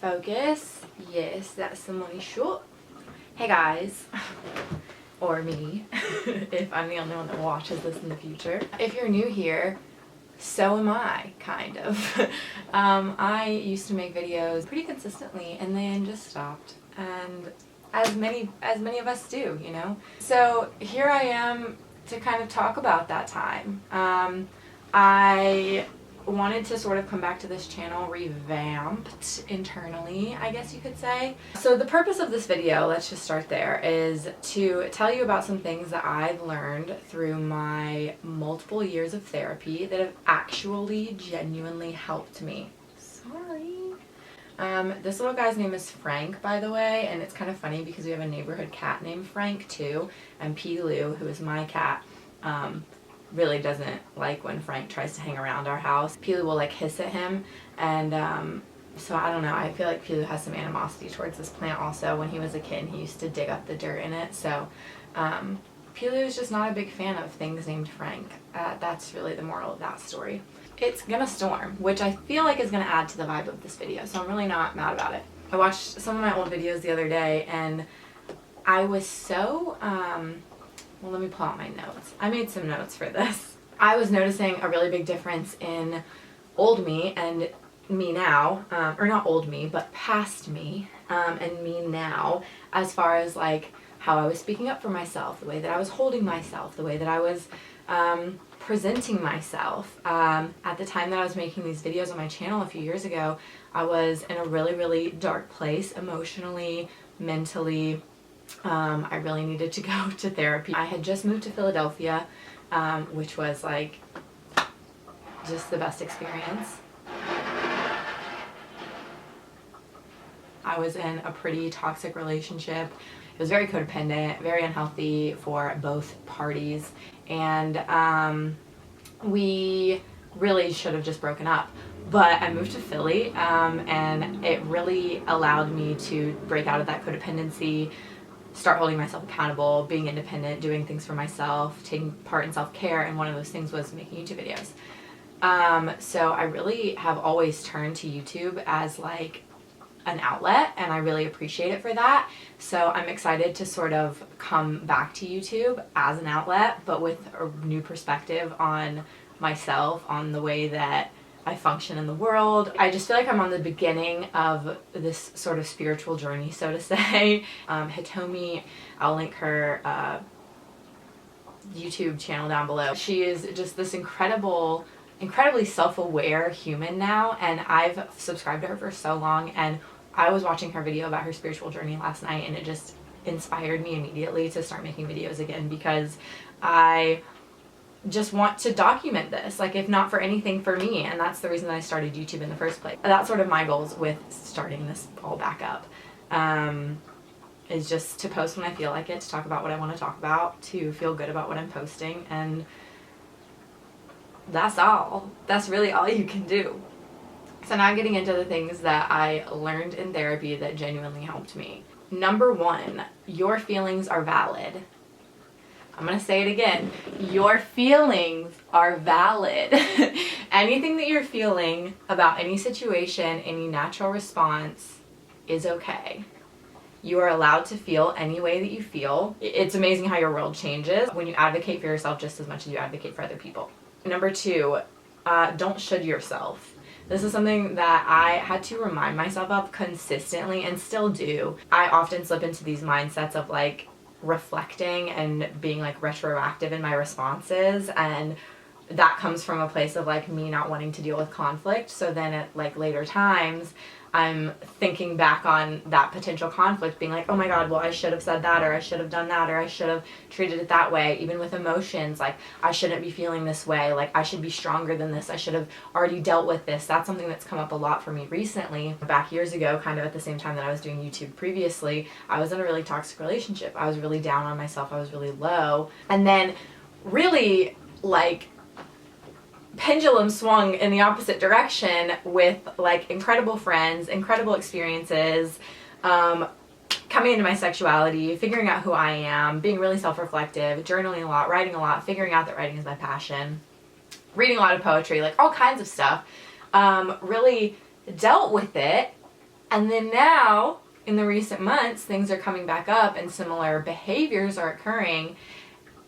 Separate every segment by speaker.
Speaker 1: Focus. Yes, that's the money shot. Hey guys, or me, if I'm the only one that watches this in the future. If you're new here, so am I, kind of. I used to make videos pretty consistently and then just stopped. And as many of us do, you know? So here I am to kind of talk about that time. I wanted to sort of come back to this channel revamped internally, I guess you could say. So the purpose of this video, let's just start there, is to tell you about some things that I've learned through my multiple years of therapy that have actually genuinely helped me. Sorry. This little guy's name is Frank, by the way, and it's kind of funny because we have a neighborhood cat named Frank too, and 𝒾𝓃𝓈𝓉𝒶, who is my cat, really doesn't like when Frank tries to hang around our house. 𝒾𝓃𝓈𝓉𝒶 will like hiss at him, and so I don't know, I feel like 𝒾𝓃𝓈𝓉𝒶 has some animosity towards this plant also. When he was a kid, he used to dig up the dirt in it, so 𝒾𝓃𝓈𝓉𝒶 is just not a big fan of things named Frank. That's really the moral of that story. It's gonna storm, which I feel like is gonna add to the vibe of this video, so I'm really not mad about it. I watched some of my old videos the other day, and I was so, well, let me pull out my notes. I made some notes for this. I was noticing a really big difference in old me and me now, or not old me, but past me, and me now, as far as like how I was speaking up for myself, the way that I was holding myself, the way that I was presenting myself. At the time that I was making these videos on my channel a few years ago, I was in a really, really dark place emotionally, mentally. I really needed to go to therapy. I had just moved to Philadelphia, which was like just the best experience. I was in a pretty toxic relationship. It was very codependent, very unhealthy for both parties, and we really should have just broken up. But I moved to Philly, and it really allowed me to break out of that codependency, start holding myself accountable, being independent, doing things for myself, taking part in self-care, and one of those things was making YouTube videos. So I really have always turned to YouTube as like an outlet, and I really appreciate it for that. So I'm excited to sort of come back to YouTube as an outlet, but with a new perspective on myself, on the way that I function in the world. I just feel like I'm on the beginning of this sort of spiritual journey, so to say. Hitomi, I'll link her YouTube channel down below. She is just this incredibly self-aware human now, and I've subscribed to her for so long, and I was watching her video about her spiritual journey last night, and it just inspired me immediately to start making videos again, because I just want to document this, like if not for anything, for me, and that's the reason that I started YouTube in the first place. That's sort of my goals with starting this all back up, is just to post when I feel like it, to talk about what I want to talk about, to feel good about what I'm posting, and that's all. That's really all you can do. So now getting into the things that I learned in therapy that genuinely helped me. Number one, your feelings are valid. I'm gonna say it again. Your feelings are valid. Anything that you're feeling about any situation, any natural response is okay. You are allowed to feel any way that you feel. It's amazing how your world changes when you advocate for yourself just as much as you advocate for other people. Number two, don't should yourself. This is something that I had to remind myself of consistently, and still do. I often slip into these mindsets of like reflecting and being like retroactive in my responses, and that comes from a place of like me not wanting to deal with conflict. So then at like later times, I'm thinking back on that potential conflict, being like, oh my god, well I should have said that, or I should have done that, or I should have treated it that way. Even with emotions, like I shouldn't be feeling this way, like I should be stronger than this, I should have already dealt with this. That's something that's come up a lot for me recently. Back years ago, kind of at the same time that I was doing YouTube previously, I was in a really toxic relationship. I was really down on myself, I was really low, and then really like pendulum swung in the opposite direction with like incredible friends, incredible experiences, coming into my sexuality, figuring out who I am, being really self-reflective, journaling a lot, writing a lot, figuring out that writing is my passion, reading a lot of poetry, like all kinds of stuff, really dealt with it, And then now, in the recent months, things are coming back up and similar behaviors are occurring.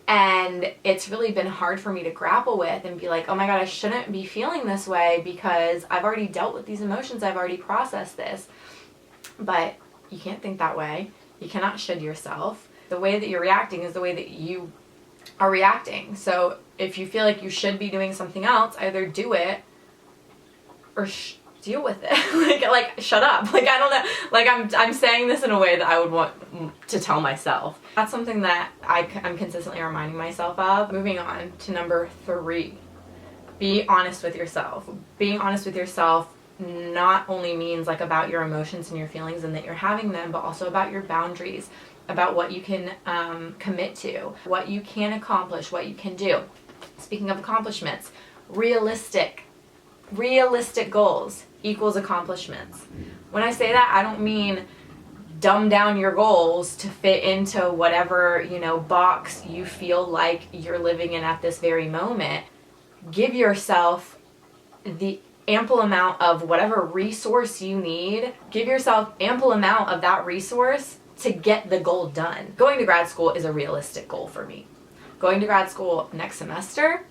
Speaker 1: And it's really been hard for me to grapple with and be like, oh my God, I shouldn't be feeling this way because I've already dealt with these emotions. I've already processed this. But you can't think that way. You cannot should yourself. The way that you're reacting is the way that you are reacting. So if you feel like you should be doing something else, either do it or deal with it. like shut up. Like, I don't know. Like, I'm saying this in a way that I would want to tell myself. That's something that I'm consistently reminding myself of. Moving on to number 3. Be honest with yourself. Being honest with yourself not only means like about your emotions and your feelings and that you're having them, but also about your boundaries, about what you can commit to, what you can accomplish, what you can do. Speaking of accomplishments, realistic goals equals accomplishments. When I say that, I don't mean dumb down your goals to fit into whatever, box you feel like you're living in at this very moment. Give yourself the ample amount of whatever resource you need. Give yourself ample amount of that resource to get the goal done. Going to grad school is a realistic goal for me. Going to grad school next semester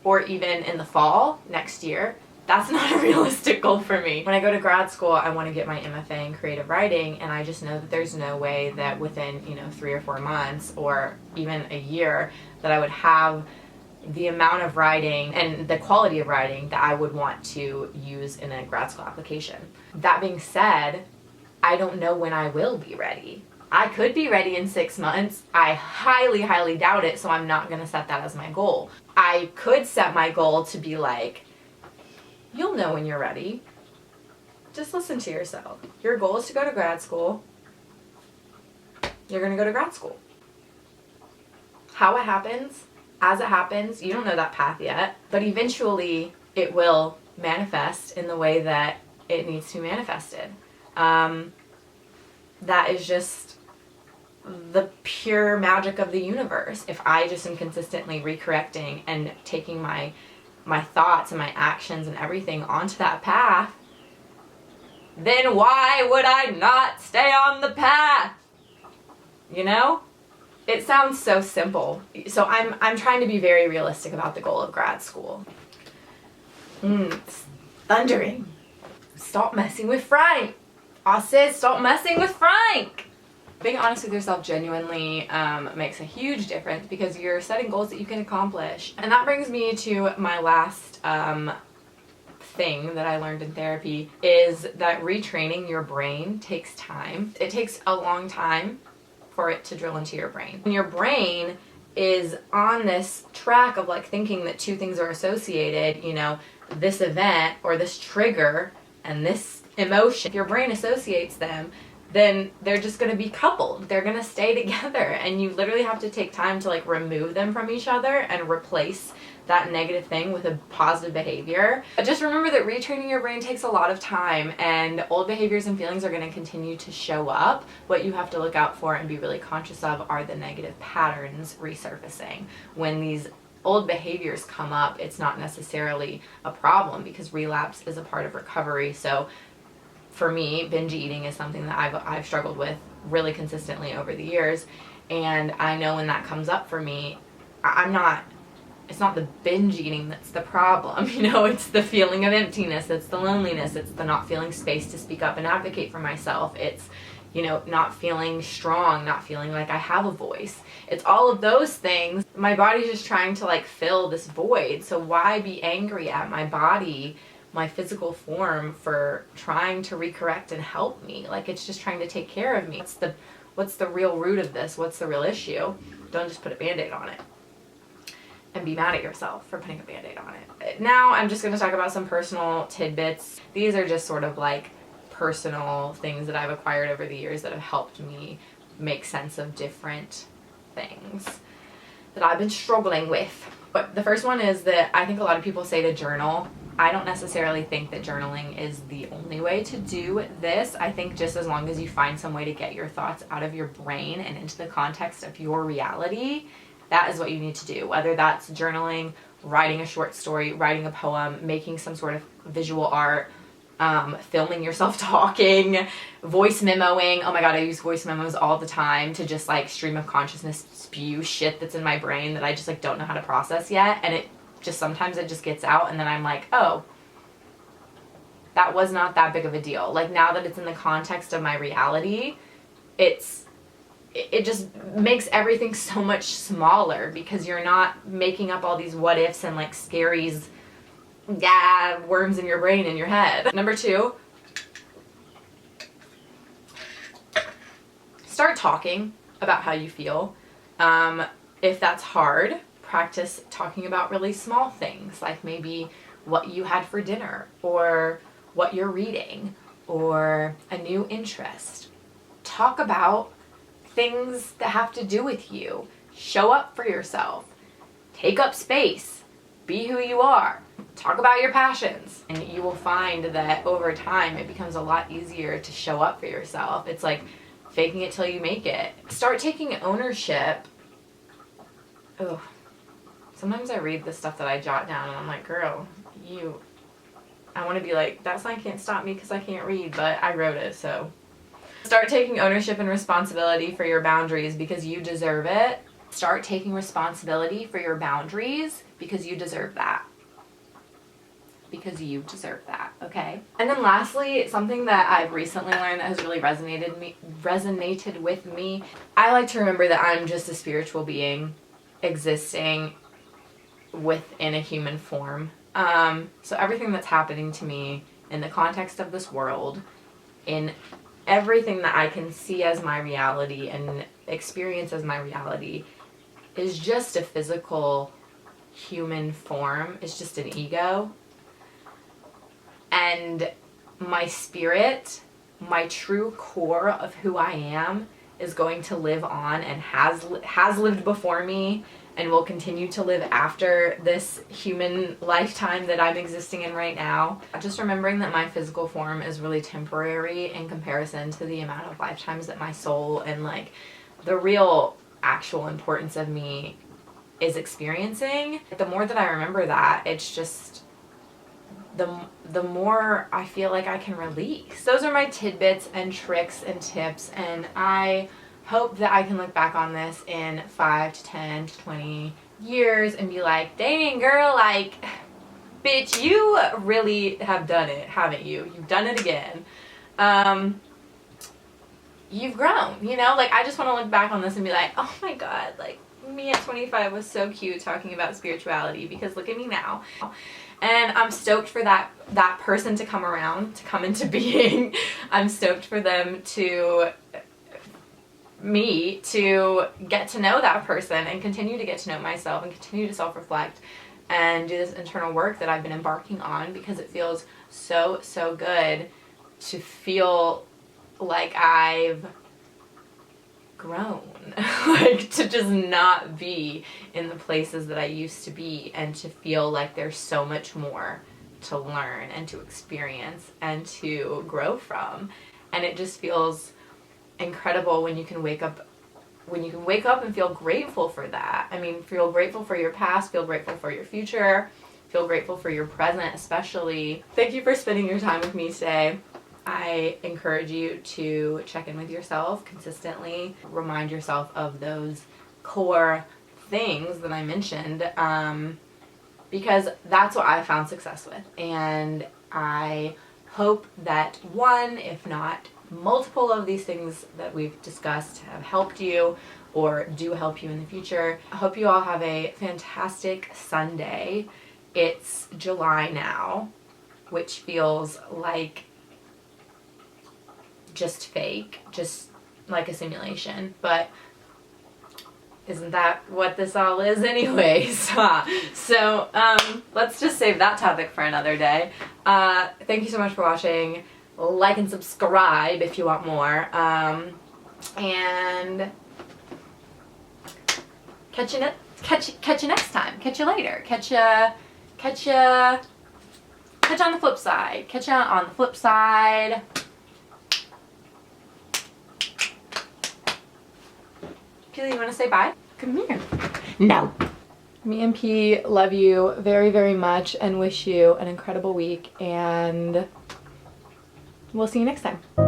Speaker 1: or even in the fall next year, that's not a realistic goal for me. When I go to grad school, I want to get my MFA in creative writing, and I just know that there's no way that within 3 or 4 months or even a year that I would have the amount of writing and the quality of writing that I would want to use in a grad school application. That being said, I don't know when I will be ready. I could be ready in 6 months. I highly, highly doubt it, so I'm not going to set that as my goal. I could set my goal to be like, you'll know when you're ready. Just listen to yourself. Your goal is to go to grad school. You're going to go to grad school. How it happens, as it happens, you don't know that path yet, but eventually it will manifest in the way that it needs to be manifested. That is just the pure magic of the universe. If I just am consistently recorrecting and taking my thoughts and my actions and everything onto that path, then why would I not stay on the path? It sounds so simple. So I'm trying to be very realistic about the goal of grad school. It's thundering. Stop messing with Frank. I said stop messing with Frank. Being honest with yourself genuinely makes a huge difference because you're setting goals that you can accomplish. And that brings me to my last thing that I learned in therapy is that retraining your brain takes time. It takes a long time for it to drill into your brain. When your brain is on this track of like thinking that two things are associated, this event or this trigger and this emotion, if your brain associates them, then they're just going to be coupled. They're going to stay together, and you literally have to take time to like remove them from each other and replace that negative thing with a positive behavior. But just remember that retraining your brain takes a lot of time, and old behaviors and feelings are going to continue to show up. What you have to look out for and be really conscious of are the negative patterns resurfacing. When these old behaviors come up, it's not necessarily a problem because relapse is a part of recovery. So for me, binge eating is something that I've struggled with really consistently over the years, and I know when that comes up for me, it's not the binge eating that's the problem, it's the feeling of emptiness, it's the loneliness, it's the not feeling space to speak up and advocate for myself, it's not feeling strong, not feeling like I have a voice. It's all of those things. My body's just trying to like fill this void, so why be angry at my body, my physical form, for trying to recorrect and help me? Like, it's just trying to take care of me. What's the real root of this? What's the real issue? Don't just put a Band-Aid on it and be mad at yourself for putting a Band-Aid on it. Now I'm just going to talk about some personal tidbits. These are just sort of like personal things that I've acquired over the years that have helped me make sense of different things that I've been struggling with. But the first one is that I think a lot of people say to journal. I don't necessarily think that journaling is the only way to do this. I think just as long as you find some way to get your thoughts out of your brain and into the context of your reality, that is what you need to do. Whether that's journaling, writing a short story, writing a poem, making some sort of visual art, filming yourself talking, voice memoing. Oh my god, I use voice memos all the time to just like stream of consciousness spew shit that's in my brain that I just like don't know how to process yet, and it just sometimes it just gets out, and then I'm like, oh, that was not that big of a deal. Like now that it's in the context of my reality, it just makes everything so much smaller because you're not making up all these what ifs and like scaries, worms in your brain, in your head. Number 2, start talking about how you feel. If that's hard, practice talking about really small things, like maybe what you had for dinner, or what you're reading, or a new interest. Talk about things that have to do with you. Show up for yourself. Take up space. Be who you are. Talk about your passions. And you will find that over time it becomes a lot easier to show up for yourself. It's like faking it till you make it. Start taking ownership. Ugh. Sometimes I read the stuff that I jot down and I'm like, girl, I want to be like, that sign can't stop me because I can't read, but I wrote it, so. Start taking ownership and responsibility for your boundaries because you deserve it. Start taking responsibility for your boundaries because you deserve that. Because you deserve that, okay? And then lastly, something that I've recently learned that has really resonated with me. I like to remember that I'm just a spiritual being existing within a human form. So everything that's happening to me in the context of this world, in everything that I can see as my reality and experience as my reality, is just a physical human form. It's just an ego. And my spirit, my true core of who I am, is going to live on and has lived before me and will continue to live after this human lifetime that I'm existing in right now. Just remembering that my physical form is really temporary in comparison to the amount of lifetimes that my soul and like the real actual importance of me is experiencing. The more that I remember that, it's just the more I feel like I can release. Those are my tidbits and tricks and tips, and I hope that I can look back on this in 5 to 10 to 20 years and be like, dang girl, like, bitch, you really have done it, haven't you? You've done it again. You've grown, you know? Like, I just want to look back on this and be like, oh my god, like, me at 25 was so cute talking about spirituality, because look at me now. And I'm stoked for that person to come around, to come into being. I'm stoked for them to get to know that person and continue to get to know myself and continue to self-reflect and do this internal work that I've been embarking on, because it feels so, so good to feel like I've grown. Like, to just not be in the places that I used to be, and to feel like there's so much more to learn and to experience and to grow from. And it just feels incredible when you can wake up and feel grateful for that. I mean, feel grateful for your past, feel grateful for your future, feel grateful for your present especially. Thank you for spending your time with me today. I encourage you to check in with yourself consistently. Remind yourself of those core things that I mentioned, because that's what I found success with. And I hope that one, if not multiple of these things that we've discussed have helped you or do help you in the future. I hope you all have a fantastic Sunday. It's July now, which feels like just fake, just like a simulation, but isn't that what this all is anyways? So let's just save that topic for another day. Thank you so much for watching. Like and subscribe if you want more, and catch you next time. Catch you later. Catch you on the flip side. Catch you on the flip side. Peely, you want to say bye? Come here. No. Me and P love you very, very much and wish you an incredible week, and we'll see you next time.